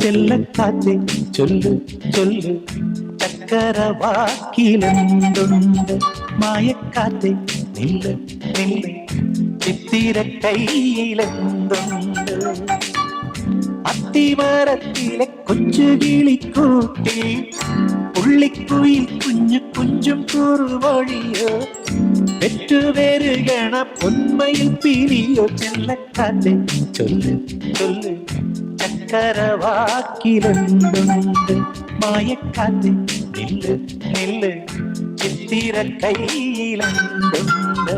ചെല്ലക്കാറ്റേ ചൊല്ലു ചൊല്ലു ചക്കരവാക്കിലെന്തുണ്ട് മായക്കാറ്റേ നില്ല് നില്ല് ചിത്തിര കയ്യിലെന്തുണ്ട് അത്തിമരത്തിലെ കൊച്ചു കിളിക്കൂട്ടി പുള്ളിക്കുയിൽ കുഞ്ഞു കുഞ്ചും കുറുവഴിയോ പെറ്റുപേരുകണ പൊന്മയിൽ പിരിയോ ചെല്ലക്കാറ്റേ ചൊല്ല് ചൊല്ല് ചക്കരവാക്കിലെന്തുണ്ട് മായക്കാറ്റേ നില്ല് നില്ല് ചിത്തിര കയ്യിലെന്തുണ്ട്